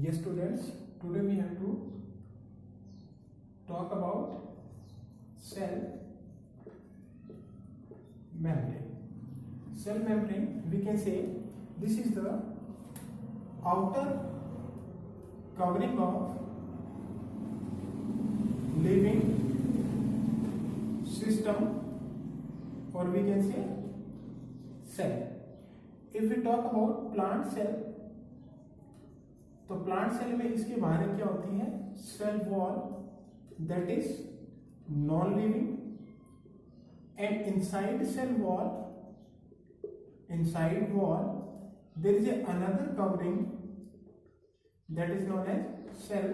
Yes, students, today we have to talk about cell membrane. Cell membrane, we can say this is the outer covering of living system, or we can say cell. If we talk about plant cell, तो plant cell में इसके बाहर क्या होती है? Cell wall, that is non living, and inside cell wall, inside wall there is another covering that is known as cell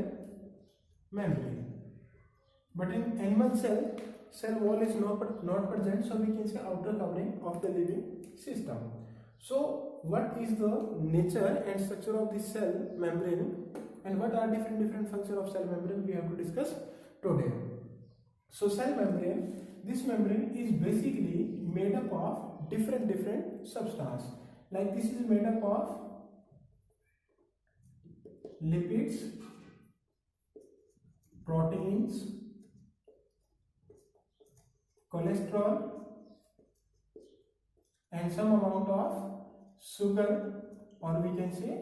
membrane. But in animal cell wall is not present, so we can say outer covering of the living system. So what is the nature and structure of this cell membrane, and what are different functions of cell membrane, we have to discuss today. So cell membrane, this membrane is basically made up of different substance. Like this is made up of lipids, proteins, cholesterol, and some amount of sugar, or we can say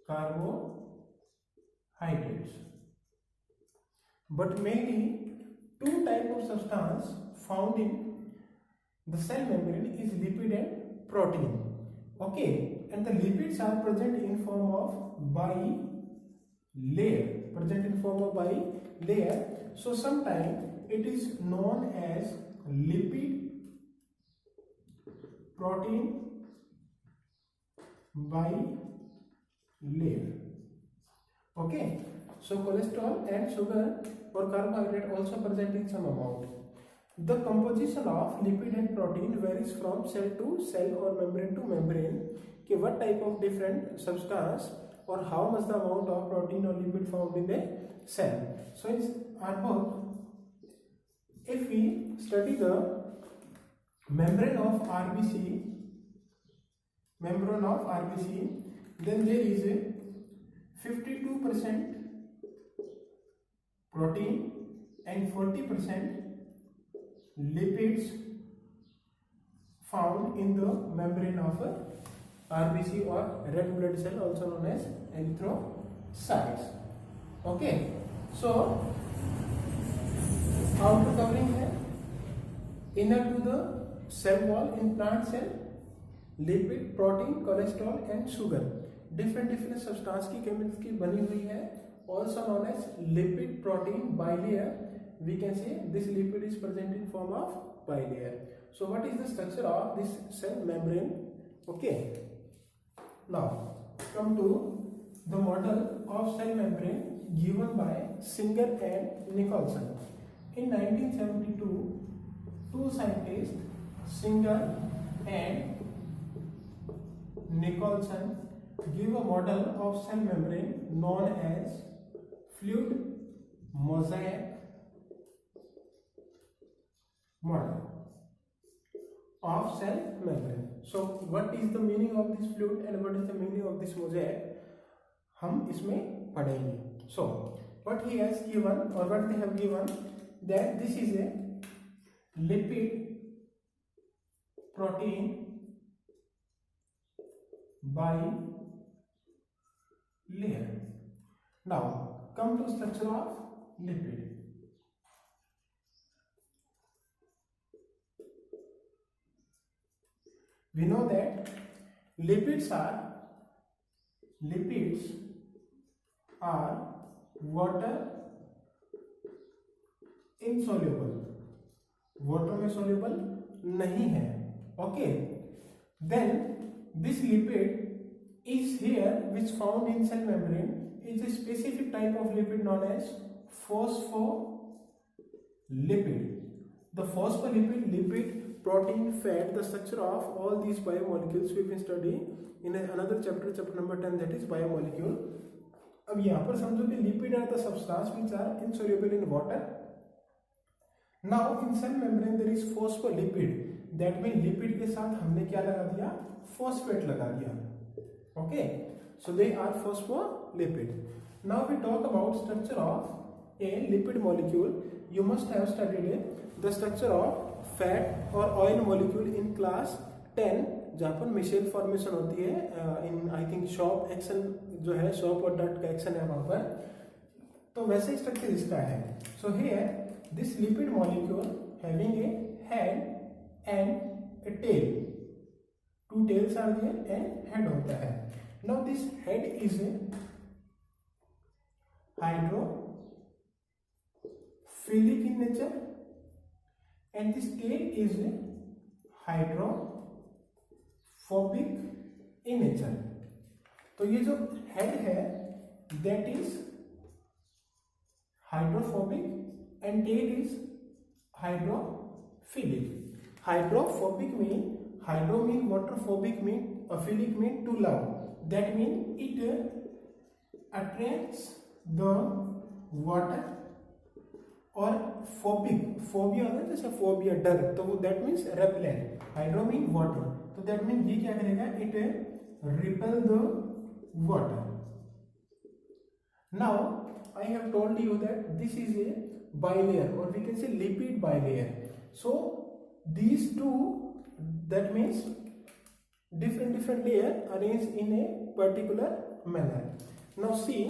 carbohydrates. But mainly two type of substance found in the cell membrane is lipid and protein. Okay, and the lipids are present in form of bilayer, so sometimes it is known as lipid protein bilayer. Okay, so cholesterol and sugar or carbohydrate also present in some amount. The composition of lipid and protein varies from cell to cell or membrane to membrane. कि what type of different substance or how much the amount of protein or lipid found in a cell. So in our book, if we study the membrane of RBC, then there is a 52% protein and 40% lipids found in the membrane of a RBC or red blood cell, also known as erythrocytes. Okay, so outer covering है inner to the cell wall in plant cell, lipid, protein, cholesterol and sugar, different substance की chemistry बनी हुई है, also known as lipid protein bilayer. We can say this lipid is present in form of bilayer. So what is the structure of this cell membrane? Okay, now come to the model of cell membrane given by Singer and Nicholson. In 1972, two scientists, Singer and Nicholson, give a model of cell membrane known as fluid mosaic model of cell membrane. So what is the meaning of this fluid and what is the meaning of this mosaic, हम इसमें पढ़ेंगे. So what he has given or what they have given, that this is a lipid protein bilayer. Now come to structure of lipid. We know that lipids are water insoluble, water में soluble नहीं है. Okay, then this lipid is here which found in cell membrane is a specific type of lipid known as phospholipid. The phospholipid, protein, fat, the structure of all these biomolecules we will study in another chapter number 10, that is biomolecule. अब यहाँ पर समझो कि lipid are the substance which are insoluble in water. Now in cell membrane there is phospholipid, that means lipid के साथ हमने क्या लगा दिया? phosphate लगा दिया. Okay, So they are phospholipid. Now we talk about structure of a lipid molecule. You must have studied the structure of fat or oil molecule in class 10, जहाँ पर मिशेल फॉर्मेशन होती है इन आई थिंक शॉप एक्शन जो है shop और डट का action है वहां पर, तो वैसे स्ट्रक्चर इसका है. So here this lipid molecule having a head and a tail, two tails are there and head होता है. Now this head is hydrophilic in nature and this tail is hydrophobic in nature. तो ये जो head है that is hydrophobic and tail is hydrophilic. Hydrophobic mean hydro mean water, phobic mean philic mean to love. That mean it attracts the water. और phobic, phobia होता है जैसे phobia डर, तो वो that means repellent. Hydro mean water, तो that mean ये क्या करेगा, it repel the water. Now I have told you that this is a bilayer or we can say lipid bilayer. So these two, that means different layer arranged in a particular manner. Now see,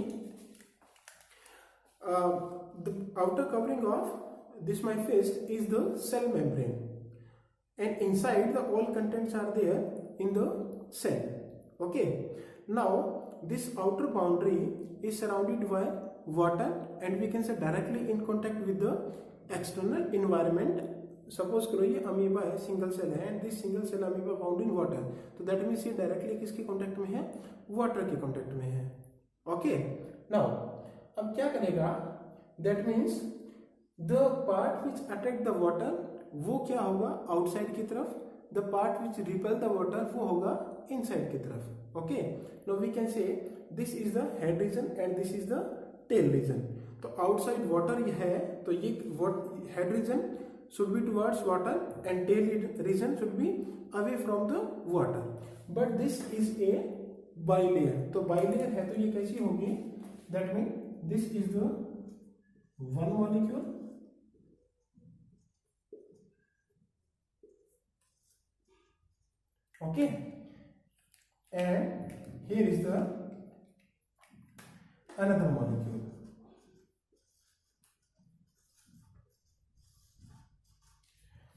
the outer covering of this my fist is the cell membrane, and inside the all contents are there in the cell. Okay, now this outer boundary is surrounded by water and we can say directly in contact with the external environment. Suppose करो ये amoeba है, single cell है, and this single cell amoeba found in water, तो that means ये directly किसके contact में है, water के कांटेक्ट में है. ओके, नाउ अब क्या करेगा, that means the part which attract the water वो क्या होगा, आउटसाइड की तरफ. The part which repel the water वो होगा इनसाइड की तरफ. Okay, now we can say this is the head region and this is the tail region. तो आउटसाइड वाटर ये है, तो ये head region should be towards water and tail region should be away from the water. But this is a bilayer. तो bilayer है तो ये कैसी होगी, that mean this is the one molecule okay, and here is the another molecule.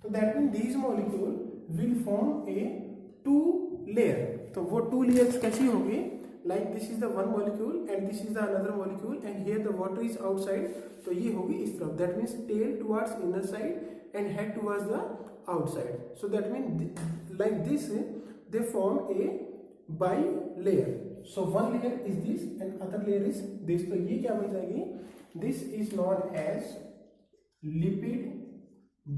तो that mean these molecule will form a two layer. तो वो two layers कैसी होगी, like this is the one molecule and this is the another molecule and here the water is outside, तो ये होगी इस तरफ. that means tail towards inner side and head towards the outside. so that means like this they form a bilayer. So one layer is this and other layer is this. तो ये क्या बन जाएगी, this is known as lipid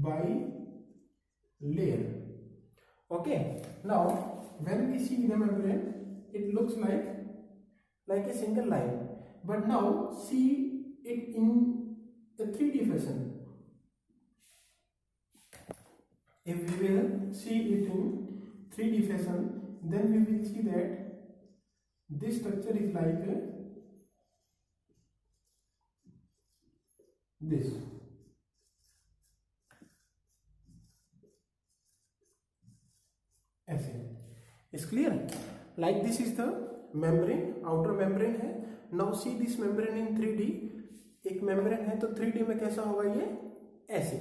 bilayer. Okay, now when we see the membrane it looks like a single line, but now see it in the 3D fashion. If we will see it in 3D fashion, then we will see that this structure is like this. ऐसे is clear. Like this is the membrane, outer membrane है. Now see this membrane in 3D. एक membrane है तो 3D में कैसा होगा ये, ऐसे.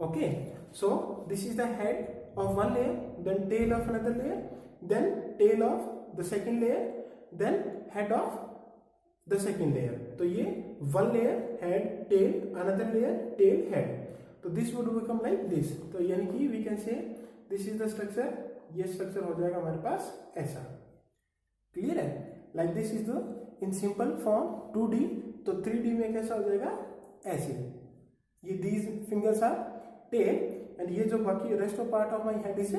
Okay, so this is the head of one layer, then tail of another layer, then tail of the second layer, then head of the second layer. तो ये one layer, head, tail, another layer, tail, head. तो this would become like this. तो यानी कि we can say this is the structure. ये structure हो जाएगा हमारे पास ऐसा. क्लियर है? Like this is the in simple form 2D. तो 3D में कैसा हो जाएगा, ऐसे. ये these fingers are tail and ये जो बाकी rest of part of my head is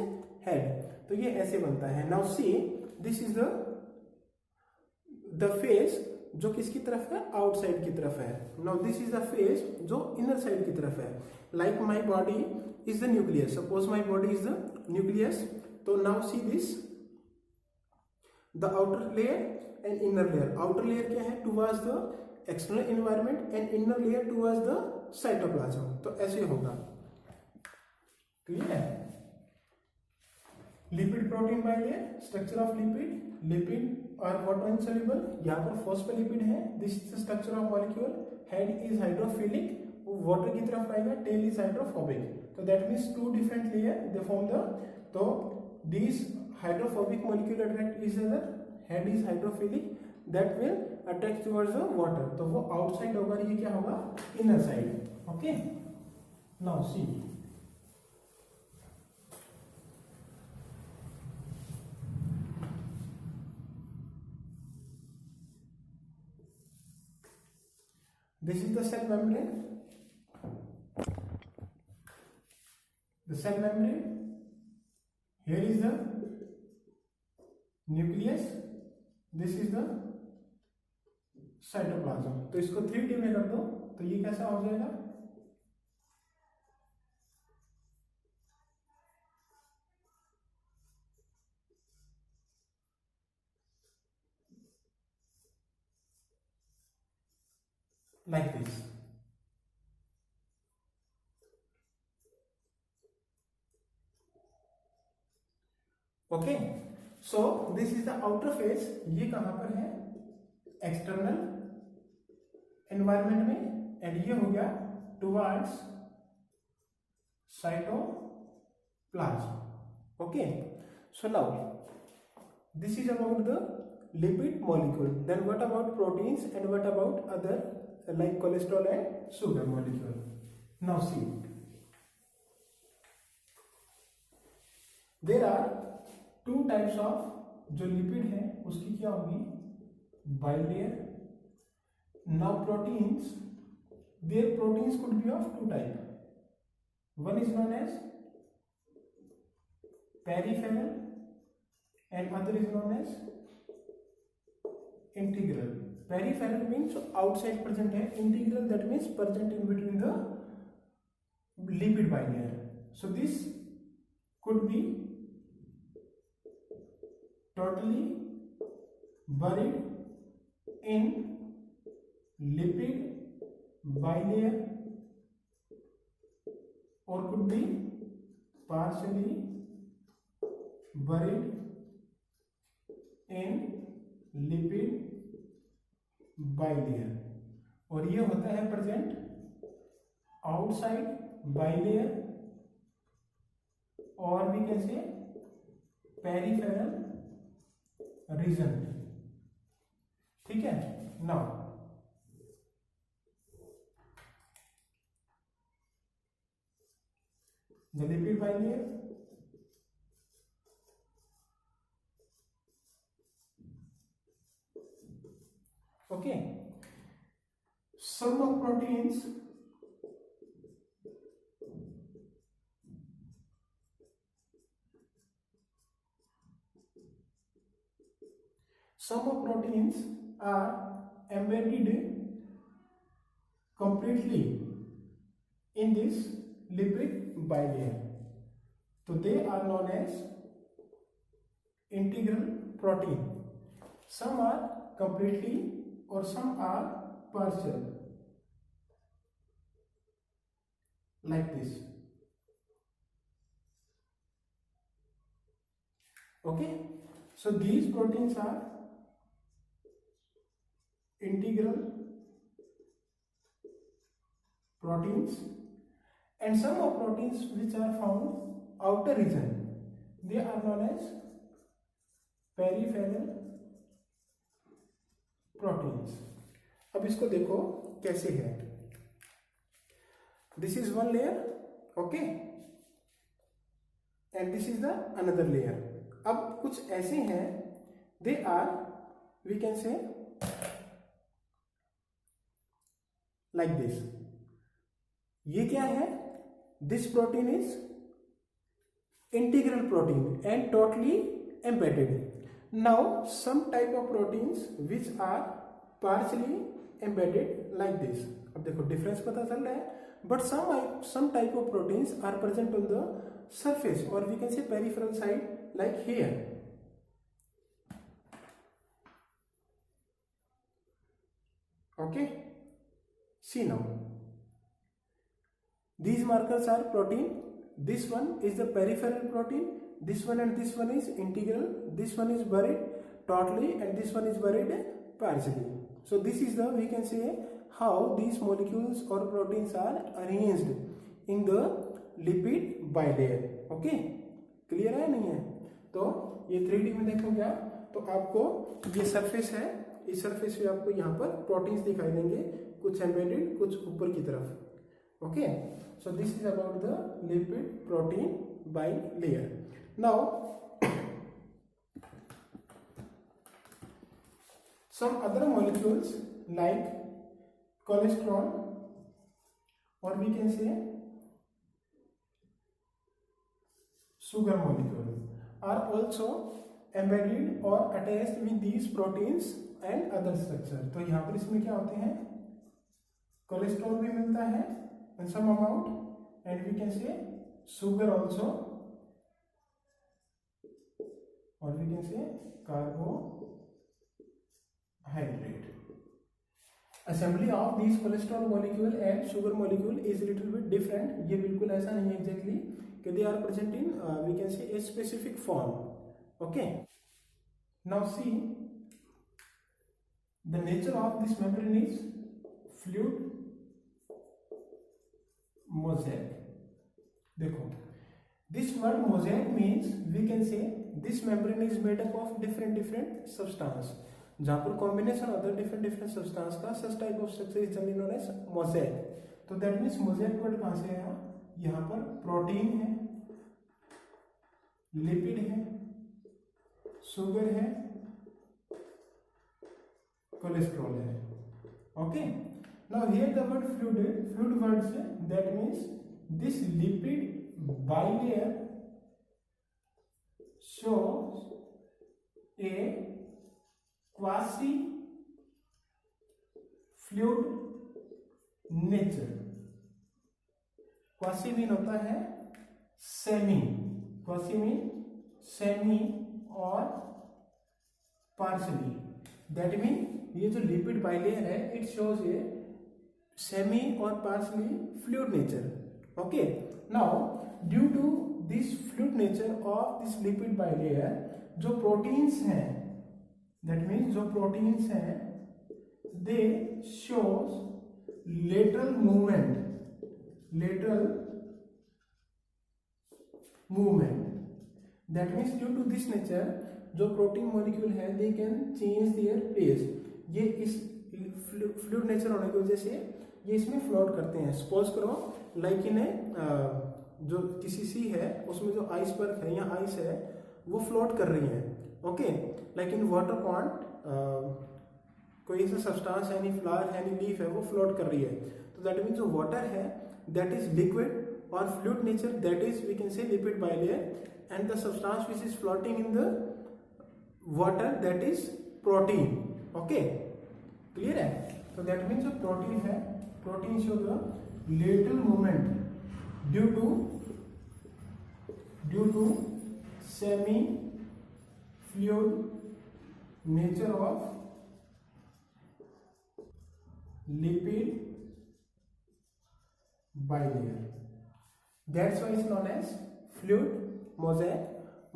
head. तो ये ऐसे बनता है. Now see, this is the face जो किसकी तरफ है, आउटसाइड की तरफ है. Now this is the face जो इनर साइड की तरफ है. Like my body is the nucleus, suppose my body is the nucleus. तो now see this the outer layer and inner layer. Outer layer क्या है, towards the external environment and inner layer towards the cytoplasm. तो ऐसे होगा, clear है। Lipid protein bilayer, structure of lipid, lipid और water insoluble, यहाँ पर phospholipid है। This is the structure of molecule. Head is hydrophilic, वो वाटर की तरफ आएगा, टेल इज हाइड्रोफोबिक। तो that means two different layer they form the, तो this hydrophobic molecule attract each other, head is hydrophilic, that will attract towards the water, तो वो outside होगा, ये क्या होगा, inner side. Okay, now see, this is the cell membrane. The cell membrane, here is the nucleus, this is the cytoplasm। तो इसको 3D में कर दो तो ये कैसा हो जाएगा, like this। Okay, so this is the outer face. ये कहां पर है, एक्सटर्नल एनवायरनमेंट में, एंड ये हो गया towards cytoplasm. Okay, so now this is about the lipid molecule. Then what about proteins and what about other like cholesterol and sugar molecule? Now see, there are two types of, जो lipid है उसकी क्या होगी, bilayer. Now proteins, their proteins could be of two type. One is known as peripheral and other is known as integral. Peripheral means outside present है, integral that means present in between the lipid bilayer. So this could be totally buried in lipid bilayer or could be partially buried in lipid bilayer, और ये होता है present outside bilayer और भी कैसे peripheral region. ठीक है, now the lipid bilayer, okay, some of proteins are embedded completely in this lipid bilayer, so they are known as integral protein. Some are completely or some are partial, like this। Okay, so these proteins are integral proteins, and some of proteins which are found outer region, they are known as peripheral proteins. अब इसको देखो कैसे है, this is one layer, okay, and this is the another layer. अब कुछ ऐसे हैं, they are, we can say like this. ये क्या है, this protein is integral protein and totally embedded. Now some type of proteins which are partially embedded like this। अब देखो difference पता चल रहा है, but some type of proteins are present on the surface or we can say peripheral side like here। Okay, see now, these markers are protein. This one is the peripheral protein, this one and this one is integral, this one is buried totally and this one is buried partially. So this is the, we can say, how these molecules or proteins are arranged in the lipid bilayer. Okay, clear है नहीं है? तो ये 3D में देखोगे आप तो आपको ये सरफेस है, इस सरफेस पे आपको यहाँ पर प्रोटीन्स दिखाई देंगे, कुछ एम्बेडेड कुछ ऊपर की तरफ. Okay, so this is about the lipid protein bilayer. Now some other molecules like cholesterol, or we can say sugar molecule, are also embedded or attached with these proteins and other structure. तो यहाँ पर इसमें क्या होते हैं, cholesterol भी मिलता है in some amount, and we can say sugar also, or we can say carbohydrate. Assembly of these cholesterol molecule and sugar molecule is little bit different. ये बिल्कुल ऐसा नहीं है exactly कि they are present in we can say a specific form. Okay, now see the nature of this membrane is fluid mosaic. देखो, this word mosaic means we can say this membrane is made up of different substance. जहाँ पर combination of the different substance का such type of structure is generally known as mosaic. तो that means mosaic word कहाँ से आया? यहाँ पर protein है, लिपिड है, शुगर है, कोलेस्ट्रॉल है. Okay, now here the word fluid word से, that means this lipid bilayer shows a quasi fluid nature. Quasi mean होता है सेमी, क्वासी मीन सेमी और पार्शली. दैट मीन ये जो लिपिड बाइलेयर है इट शोज ए सेमी और partially fluid nature. Okay, now due to this fluid nature of this lipid bilayer, जो proteins हैं, that means जो प्रोटीन्स हैं, they shows lateral movement. That means due to this nature, जो protein molecule है they can change their place. ये इस fluid nature होने की वजह से ये इसमें फ्लोट करते हैं. सपोज करो लाइक इन जो टीसीसी है उसमें जो आइसबर्ग है या आइस है वो फ्लोट कर रही है. Okay, like in water pond कोई ऐसा सब्सटेंस है, नहीं फ्लावर है, नहीं लीफ है, वो फ्लोट कर रही है. तो दैट मीन्स जो वाटर है that is liquid or fluid nature, that is we can say lipid bilayer, and the substance which is floating in the water that is protein. Okay, clear है? So that means जो protein है, protein show the lateral movement due to semi fluid nature of lipid bilayer. That's why it's known as fluid mosaic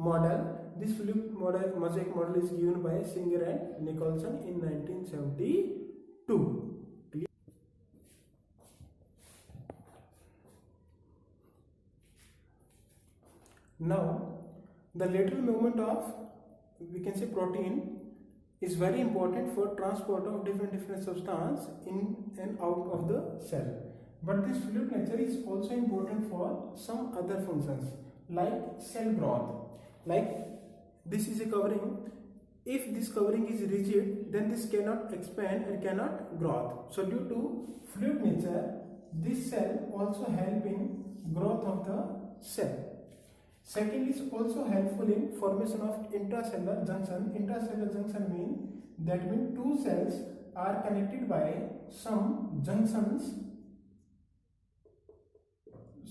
model. This fluid mosaic model is given by Singer and Nicholson in 1972. Clear? Now, the lateral movement of, we can say, protein is very important for transport of different substance in and out of the cell. But this fluid nature is also important for some other functions like cell growth. Like this is a covering. If this covering is rigid, then this cannot expand and cannot grow. So due to fluid nature, this cell also help in growth of the cell. Second is also helpful in formation of intracellular junction. Intracellular junction that means two cells are connected by some junctions.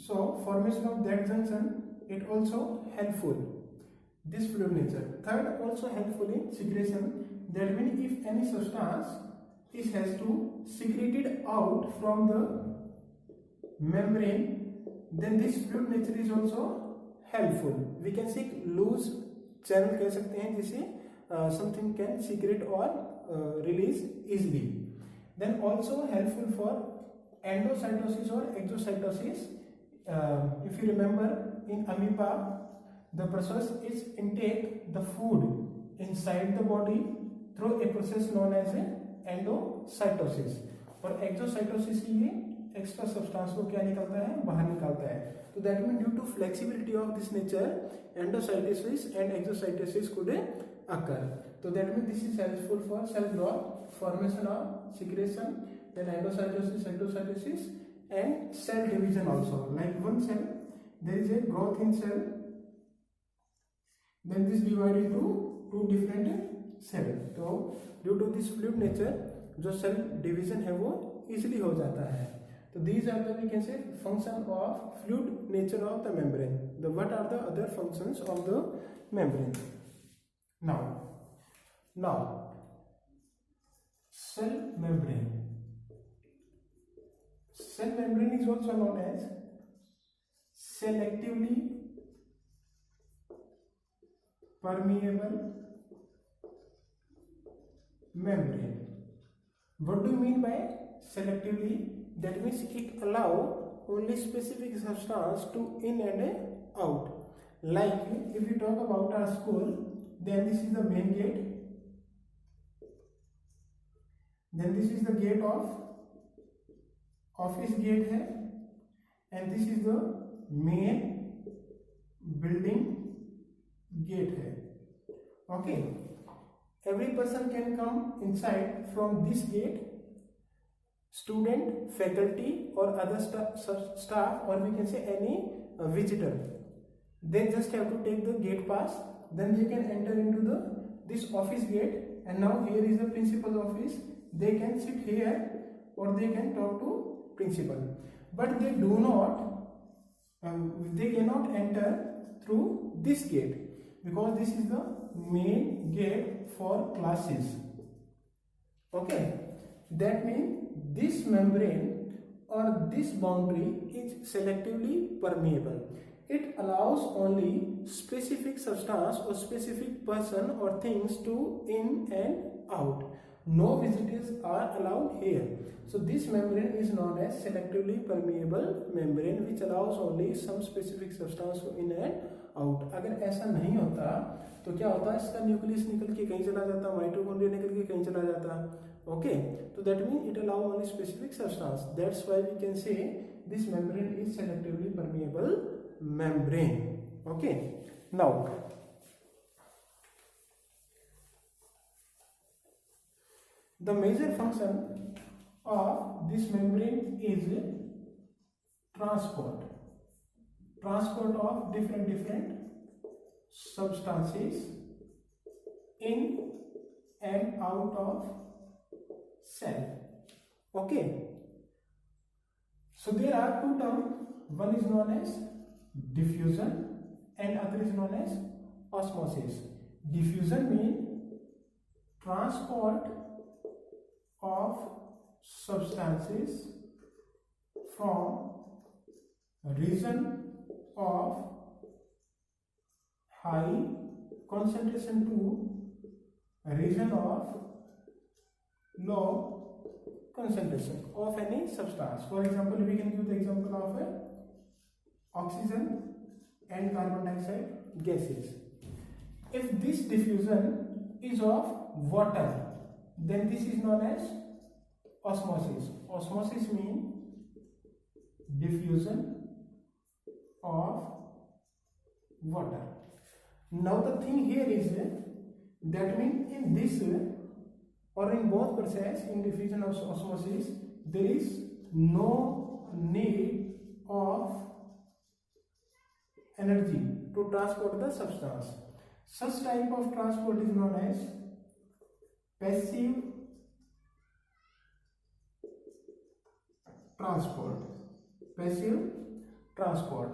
So formation of that junction, it also helpful, this fluid nature. Third, also helpful in secretion. That means if any substance it has to secrete it out from the membrane, then this fluid nature is also helpful. We can see loose channel कह सकते हैं जिसे something can secrete or release easily. Then also helpful for endocytosis or exocytosis. If you remember, in amoeba, the process is intake the food inside the body through a process known as endocytosis. और exocytosis ये extra substance को क्या निकलता है, बाहर निकालता है. तो that mean due to flexibility of this nature, endocytosis and exocytosis could occur. So that means this is helpful for cell growth, formation of secretion, then endocytosis, endocytosis, and cell division also. Like one cell, there is a growth in cell, then this divided into two different cell. तो due to this fluid nature, जो cell division है वो easily हो जाता है. So these are the, we can say, function of fluid nature of the membrane. What are the other functions of the membrane? Now cell membrane. Cell membrane is also known as selectively permeable membrane. What do you mean by selectively? That means it allow only specific substance to in and out. Like if we talk about our school, then this is the main gate, then this is the gate of office gate है, and this is the main building gate है. Okay, every person can come inside from this gate, student, faculty or other staff, or we can say any visitor. They just have to take the gate pass, then they can enter into this office gate, and now here is the principal's office. They can sit here or they can talk to principal, but they do not they cannot enter through this gate because this is the main gate for classes. Okay, that means this membrane or this boundary is selectively permeable. It allows only specific substance or specific person or things to in and out. No visitors are allowed here. So this membrane is known as selectively permeable membrane, which allows only some specific substance to in and out. अगर ऐसा नहीं होता तो क्या होता है, इसका nucleus निकल के कहीं चला जाता, माइटोकॉन्ड्रिया निकल के कहीं चला जाता. Okay, so that means it allows only specific substance. That's why we can say this membrane is selectively permeable membrane. Okay, now the major function of this membrane is transport of different substances in and out of cell. Okay, so there are two terms. One is known as diffusion and other is known as osmosis. Diffusion means transport of substances from region of high concentration to region of low concentration of any substance. For example, we can give the example of oxygen and carbon dioxide gases. If this diffusion is of water, then this is known as osmosis. Osmosis means diffusion of water. Now the thing here is that means in this or in both process, in diffusion of osmosis, there is no need of energy to transport the substance. Such type of transport is known as passive transport. Passive transport.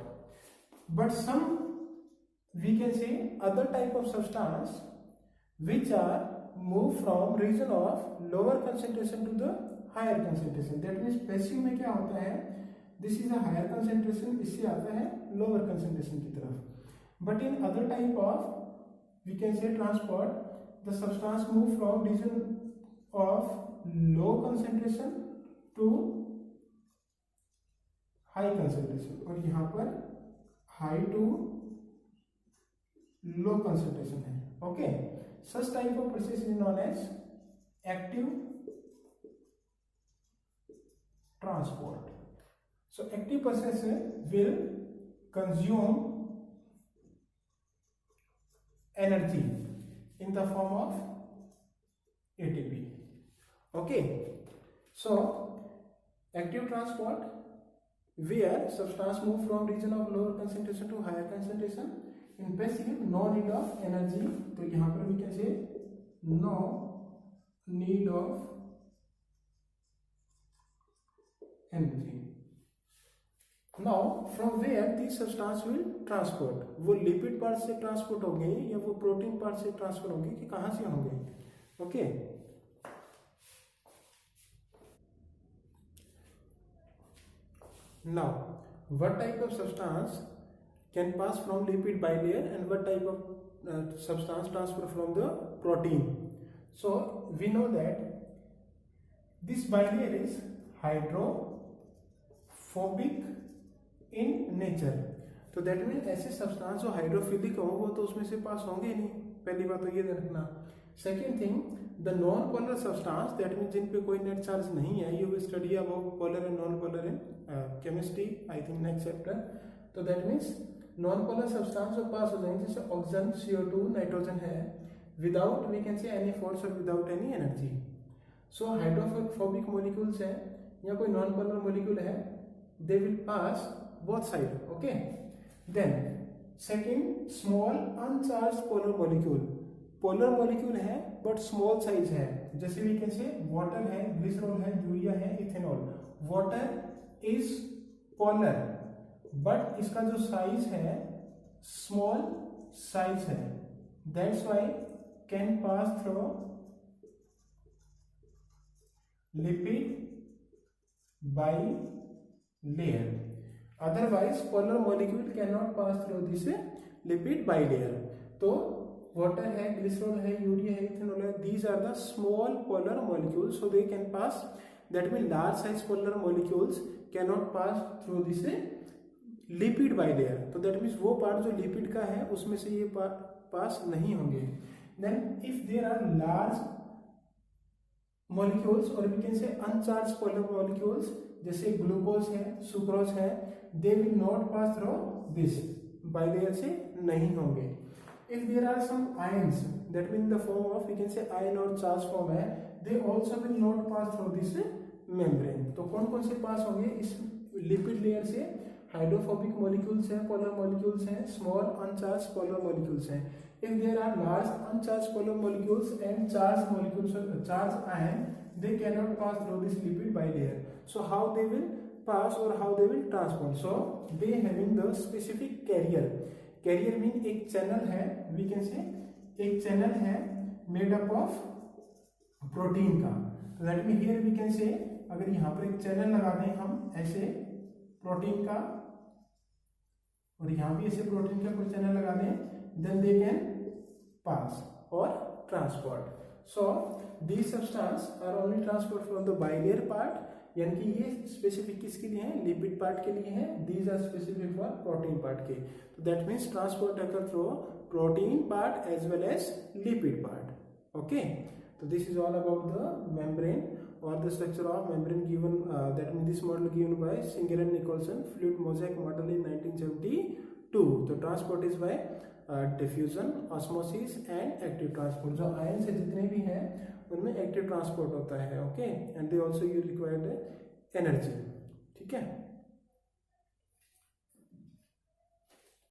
But some, we can say, other type of substance which are move from region of lower concentration to the higher concentration. That means passive में क्या होता है, this is a higher concentration, इससे आता है lower concentration की तरफ. But in other type of, we can say transport, the substance move from region of low concentration to high concentration, और यहाँ पर high to low concentration है. Okay, such type of process is known as active transport. So active process will consume energy in the form of ATP. Okay, so active transport where substance move from region of lower concentration to higher concentration. In passive, no need of energy, तो यहाँ पर we can say no need of energy. Now from where these substance will transport, वो lipid part से transport होंगे या वो protein part से transfer होंगे कि कहाँ से होंगे. Okay. Now what type of substance can pass from lipid bilayer and what type of substance transfer from the protein. So we know that this bilayer is hydrophobic in nature. तो that mean ऐसे substance जो hydrophilic हो वो तो उसमें से पास होंगे ही नहीं, पहली बात तो ये रखना. Second thing, the non polar substance that mean जिन पे कोई नेट चार्ज नहीं है, you will study about polar and non polar in chemistry, I think next chapter. तो that means non polar substance जो पास हो जाएंगे जैसे ऑक्सीजन, CO2, नाइट्रोजन है, without we can say any force और without any energy. So hydrophobic molecules है या कोई नॉन पोलर मॉलिक्यूल है, they will pass both side. Okay. Then second, small uncharged polar molecule. Polar molecule है but small size है, जैसे we can say water है, glycerol है, urea है, ethanol. Water is polar but इसका जो size है स्मॉल साइज है, that's why can pass through lipid bilayer. Otherwise polar molecule cannot pass through this lipid bilayer. तो water है, glycerol है, urea है, ethanol है, these are the small polar molecules, so they can pass. That means large size polar molecules cannot pass through this lipid bilayer. तो that means वो part जो lipid का है उसमें से ये पास नहीं होंगे. Then if there are large molecules or we can say uncharged polar molecules, जैसे ग्लूकोज है, सुक्रोज है, they will not pass through this bilayer से नहीं होंगे. If there are some ions that mean the form of we can say ion or charge form है, they also will not pass through this membrane. तो कौन कौन से पास होंगे इस लिपिड लेयर से? हाइड्रोफोबिक मॉलिक्यूल्स हैं, पोलर मॉलिक्यूल्स हैं, स्मॉल अनचार्ज पोलर मॉलिक्यूल्स हैं. If there are large uncharged polar molecules and charged molecules or charged ion, they cannot pass through this lipid bilayer. So how they will pass or how they will transport? So they having the specific carrier. Carrier mean एक channel है, we can say एक channel है made up of protein का. So that mean here we can say अगर यहाँ पर एक channel लगा दें हम ऐसे प्रोटीन का और यहाँ भी ऐसे प्रोटीन का कोई चैनल लगा दें, then they can pass or transport. So these substance are only transferred from the bilayer part, यानी कि ये स्पेसिफिक किसके लिए है? लिपिड पार्ट के लिए है. These are specific for protein part के. So that means transport occur through protein part as well as lipid part. Okay. So this is all about the membrane or the structure of membrane given. That means this model given by Singer and Nicholson, fluid mosaic model in 1972. So transport is by diffusion, osmosis and active transport. जो ion से जितने भी हैं उनमें active transport होता है. Okay. And they also you required energy. ठीक है.